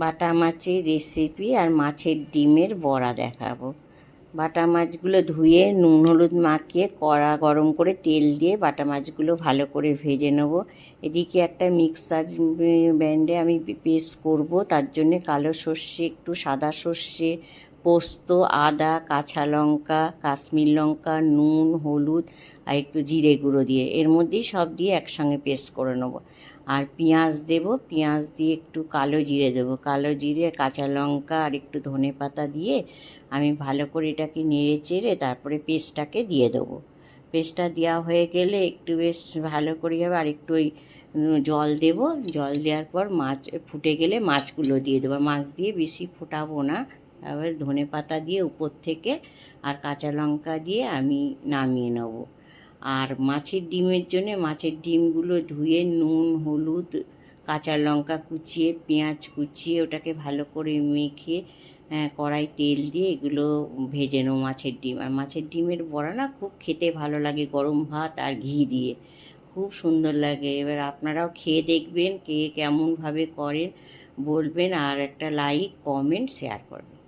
বাটা মাছের রেসিপি আর মাছের ডিমের বড়া দেখাবো। বাটা মাছগুলো ধুয়ে নুন হলুদ মাখিয়ে কড়া গরম করে তেল দিয়ে বাটা মাছগুলো ভালো করে ভেজে নেব। এদিকে একটা মিক্সার ব্লেন্ডে আমি পেস্ট করব, তার জন্যে কালো সর্ষে, একটু সাদা সর্ষে, পোস্ত, আদা, কাঁচা লঙ্কা, কাশ্মীর লঙ্কা, নুন, হলুদ আর একটু জিরে গুঁড়ো দিয়ে এর মধ্যেই সব দিয়ে একসঙ্গে পেস্ট করে নেব। আর পেঁয়াজ দেব, পেঁয়াজ দিয়ে একটু কালো জিরে দেবো, কালো জিরে, কাঁচা লঙ্কা আর একটু ধনে পাতা দিয়ে আমি ভালো করে এটাকে নেড়ে চেড়ে তারপরে পেস্টটাকে দিয়ে দেবো। পেস্টটা দেওয়া হয়ে গেলে একটু বেশ ভালো করে যাবে, আর একটু ওই জল দেব। জল দেওয়ার পর মাছ ফুটে গেলে মাছগুলো দিয়ে দেবো। মাছ দিয়ে বেশি ফোটাবো না, তারপরে ধনে পাতা দিয়ে উপর থেকে আর কাঁচা লঙ্কা দিয়ে আমি নামিয়ে নেব। আর মাছের ডিমের জন্যে মাছের ডিমগুলো ধুয়ে নুন হলুদ কাঁচা লঙ্কা কুচিয়ে পেঁয়াজ কুচিয়ে ওটাকে ভালো করে মেখে কড়াই তেল দিয়ে এগুলো ভেজে নেব মাছের ডিম। আর মাছের ডিমের বড়া না খুব খেতে ভালো লাগে গরম ভাত আর ঘি দিয়ে, খুব সুন্দর লাগে। এবার আপনারাও খেয়ে দেখবেন, কে কেমনভাবে করেন বলবেন, আর একটা লাইক কমেন্ট শেয়ার করবেন।